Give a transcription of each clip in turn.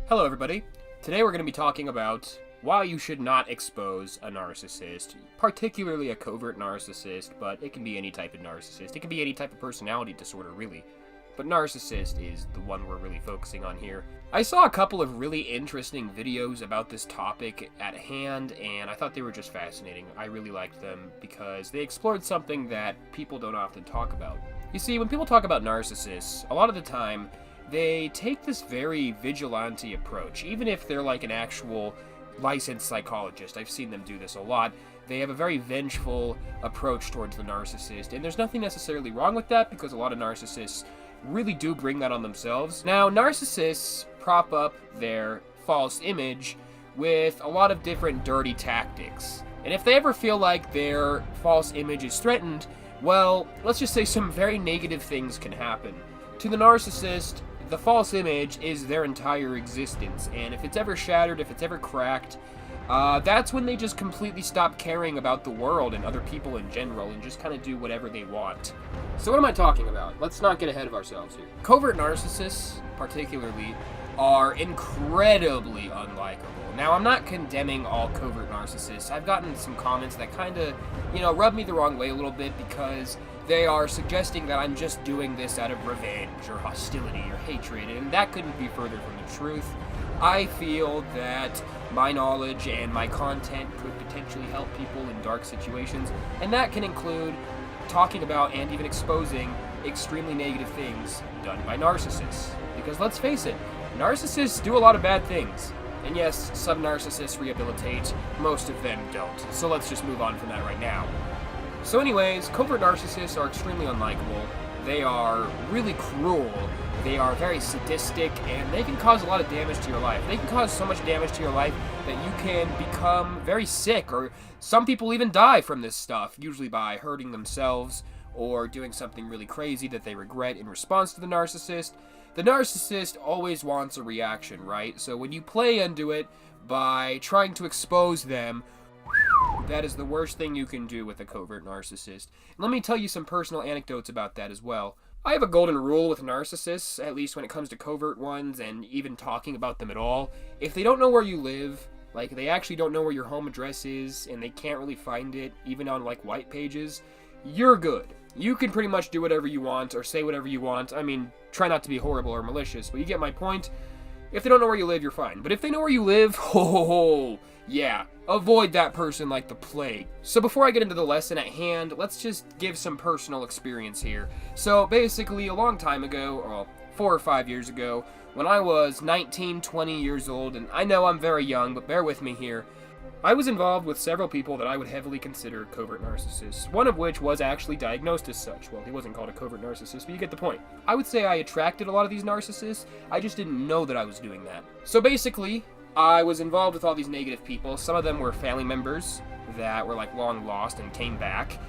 Hello everybody. Today we're going to be talking about why you should not expose a narcissist, particularly a covert narcissist, but it can be any type of narcissist. It can be any type of personality disorder, really. But narcissist is the one we're really focusing on here. I saw a couple of really interesting videos about this topic at hand, and I thought they were just fascinating. I really liked them because they explored something that people don't often talk about. You see, when people talk about narcissists, a lot of the time, they take this very vigilante approach. Even if they're like an actual licensed psychologist, I've seen them do this a lot, they have a very vengeful approach towards the narcissist, and there's nothing necessarily wrong with that because a lot of narcissists really do bring that on themselves. Now, narcissists prop up their false image with a lot of different dirty tactics. And if they ever feel like their false image is threatened, well, let's just say some very negative things can happen. To the narcissist, the false image is their entire existence, and if it's ever shattered, if it's ever cracked, that's when they just completely stop caring about the world and other people in general and just kind of do whatever they want. So what am I talking about? Let's not get ahead of ourselves here. Covert narcissists, particularly, are incredibly unlikable. Now, I'm not condemning all covert narcissists. I've gotten some comments that kind of, rub me the wrong way a little bit because they are suggesting that I'm just doing this out of revenge or hostility or hatred, and that couldn't be further from the truth. I feel that my knowledge and my content could potentially help people in dark situations, and that can include talking about and even exposing extremely negative things done by narcissists. Because let's face it, narcissists do a lot of bad things. And yes, some narcissists rehabilitate, most of them don't. So let's just move on from that right now. So anyways, covert narcissists are extremely unlikable. They are really cruel. They are very sadistic, and they can cause a lot of damage to your life. They can cause so much damage to your life that you can become very sick, or some people even die from this stuff, usually by hurting themselves or doing something really crazy that they regret in response to the narcissist. The narcissist always wants a reaction, right? So when you play into it by trying to expose them, that is the worst thing you can do with a covert narcissist. And let me tell you some personal anecdotes about that as well. I have a golden rule with narcissists, at least when it comes to covert ones and even talking about them at all. If they don't know where you live, like they actually don't know where your home address is and they can't really find it, even on like white pages, you're good. You can pretty much do whatever you want or say whatever you want. I mean, try not to be horrible or malicious, but you get my point. If they don't know where you live, you're fine. But if they know where you live, yeah, avoid that person like the plague. So before I get into the lesson at hand, let's just give some personal experience here. So basically, a long time ago, well, 4 or 5 years ago, when I was 19, 20 years old, and I know I'm very young, but bear with me here, I was involved with several people that I would heavily consider covert narcissists, one of which was actually diagnosed as such. Well, he wasn't called a covert narcissist, but you get the point. I would say I attracted a lot of these narcissists, I just didn't know that I was doing that. So basically, I was involved with all these negative people. Some of them were family members that were like long lost and came back.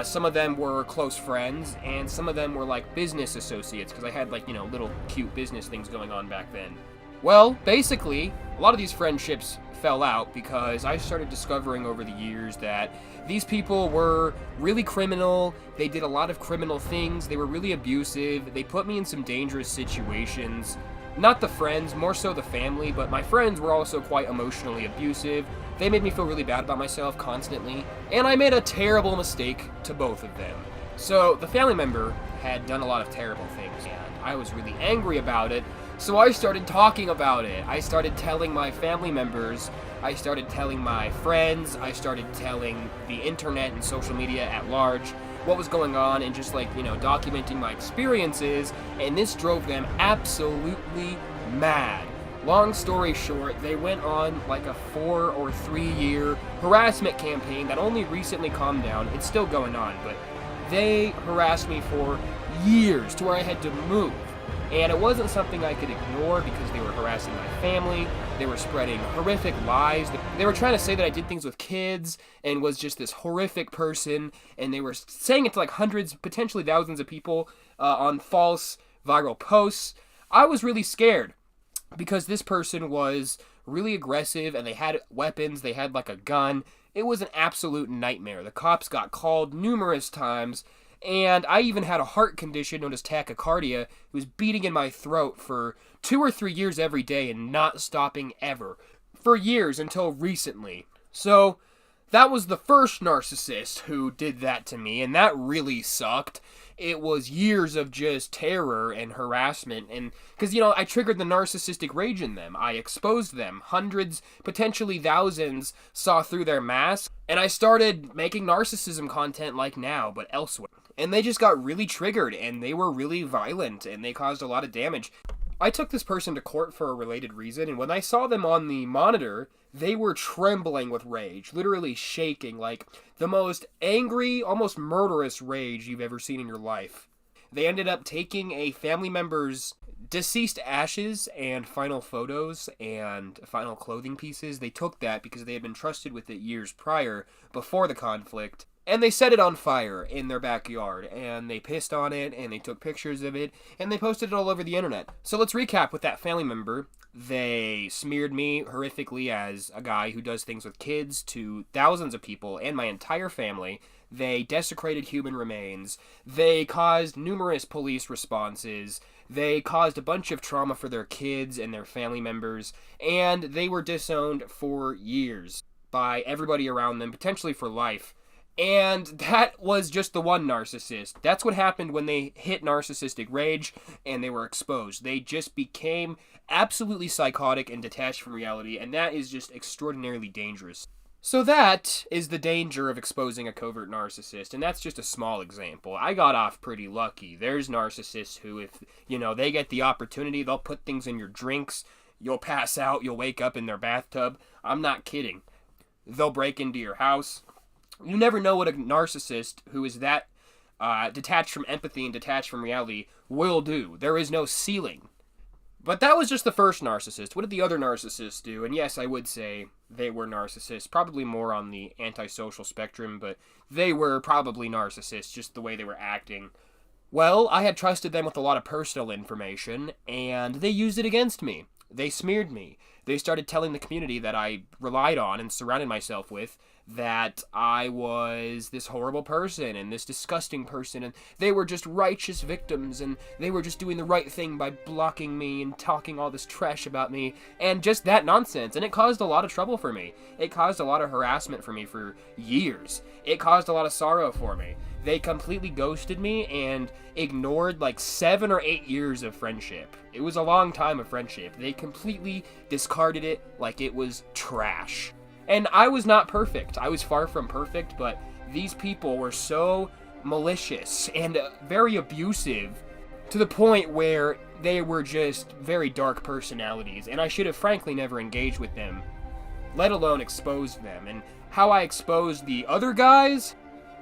Some of them were close friends, and some of them were like business associates, because I had like, little cute business things going on back then. Well, basically, a lot of these friendships fell out because I started discovering over the years that these people were really criminal. They did a lot of criminal things. They were really abusive. They put me in some dangerous situations. Not the friends, more so the family, but my friends were also quite emotionally abusive. They made me feel really bad about myself constantly, and I made a terrible mistake to both of them. So the family member had done a lot of terrible things, and I was really angry about it. So I started talking about it. I started telling my family members, I started telling my friends, I started telling the internet and social media at large what was going on and just documenting my experiences, and this drove them absolutely mad. Long story short, they went on like a 4 or 3 year harassment campaign that only recently calmed down. It's still going on, but they harassed me for years to where I had to move. And it wasn't something I could ignore because they were harassing my family. They were spreading horrific lies. They were trying to say that I did things with kids and was just this horrific person. And they were saying it to like hundreds, potentially thousands of people on false viral posts. I was really scared because this person was really aggressive and they had weapons. They had like a gun. It was an absolute nightmare. The cops got called numerous times. And I even had a heart condition known as tachycardia. It was beating in my throat for 2 or 3 years every day and not stopping ever. For years until recently. So, that was the first narcissist who did that to me, and that really sucked. It was years of just terror and harassment, and because, I triggered the narcissistic rage in them. I exposed them. Hundreds, potentially thousands, saw through their mask, and I started making narcissism content like now, but elsewhere. And they just got really triggered, and they were really violent, and they caused a lot of damage. I took this person to court for a related reason, and when I saw them on the monitor, they were trembling with rage, literally shaking, like the most angry, almost murderous rage you've ever seen in your life. They ended up taking a family member's deceased ashes and final photos and final clothing pieces. They took that because they had been trusted with it years prior, before the conflict. And they set it on fire in their backyard, and they pissed on it, and they took pictures of it, and they posted it all over the internet. So let's recap with that family member. They smeared me horrifically as a guy who does things with kids to thousands of people and my entire family. They desecrated human remains. They caused numerous police responses. They caused a bunch of trauma for their kids and their family members, and they were disowned for years by everybody around them, potentially for life. And that was just the one narcissist. That's what happened when they hit narcissistic rage and they were exposed. They just became absolutely psychotic and detached from reality, and that is just extraordinarily dangerous. So that is the danger of exposing a covert narcissist, and that's just a small example. I got off pretty lucky. There's narcissists who, if, they get the opportunity, they'll put things in your drinks, you'll pass out, you'll wake up in their bathtub. I'm not kidding. They'll break into your house. You never know what a narcissist who is that detached from empathy and detached from reality will do. There is no ceiling. But that was just the first narcissist. What did the other narcissists do? And yes, I would say they were narcissists. Probably more on the antisocial spectrum, but they were probably narcissists, just the way they were acting. Well, I had trusted them with a lot of personal information, and they used it against me. They smeared me. They started telling the community that I relied on and surrounded myself with that I was this horrible person and this disgusting person, and they were just righteous victims, and they were just doing the right thing by blocking me and talking all this trash about me, and just that nonsense. And it caused a lot of trouble for me. It caused a lot of harassment for me for years. It caused a lot of sorrow for me. They completely ghosted me and ignored like 7 or 8 years of friendship. It was a long time of friendship. They completely discarded it like it was trash. And I was not perfect. I was far from perfect, but these people were so malicious and very abusive to the point where they were just very dark personalities, and I should have frankly never engaged with them, let alone exposed them. And how I exposed the other guys?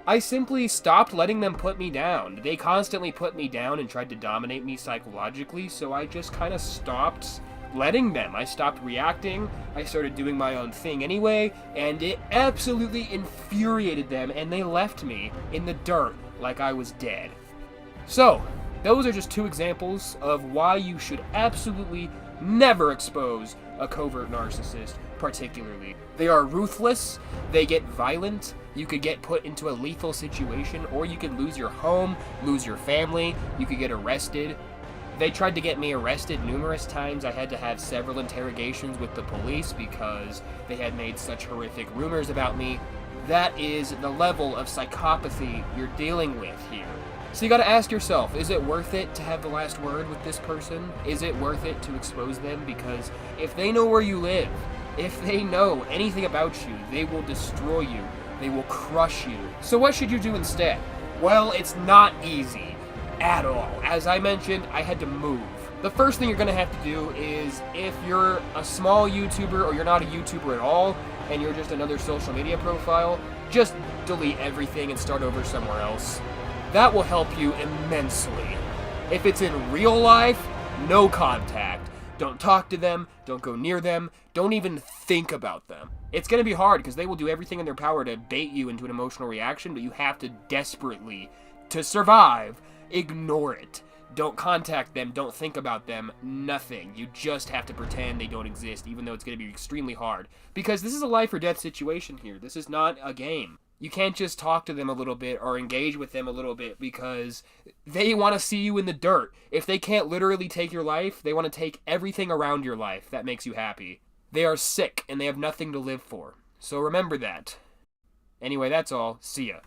I simply stopped letting them put me down. They constantly put me down and tried to dominate me psychologically, so I just kind of stopped letting them. I stopped reacting. I started doing my own thing anyway, and it absolutely infuriated them, and they left me in the dirt like I was dead. So, those are just 2 examples of why you should absolutely never expose a covert narcissist, particularly. They are ruthless, they get violent, you could get put into a lethal situation, or you could lose your home, lose your family, you could get arrested. They tried to get me arrested numerous times. I had to have several interrogations with the police because they had made such horrific rumors about me. That is the level of psychopathy you're dealing with here. So you gotta ask yourself, is it worth it to have the last word with this person? Is it worth it to expose them? Because if they know where you live, if they know anything about you, they will destroy you. They will crush you. So what should you do instead? Well, it's not easy at all. As I mentioned, I had to move. The first thing you're gonna have to do is, if you're a small YouTuber or you're not a YouTuber at all, and you're just another social media profile, just delete everything and start over somewhere else. That will help you immensely. If it's in real life, no contact. Don't talk to them, don't go near them, don't even think about them. It's going to be hard because they will do everything in their power to bait you into an emotional reaction, but you have to desperately, to survive, ignore it. Don't contact them, don't think about them, nothing. You just have to pretend they don't exist, even though it's going to be extremely hard. Because this is a life or death situation here. This is not a game. You can't just talk to them a little bit or engage with them a little bit because they want to see you in the dirt. If they can't literally take your life, they want to take everything around your life that makes you happy. They are sick and they have nothing to live for. So remember that. Anyway, that's all. See ya.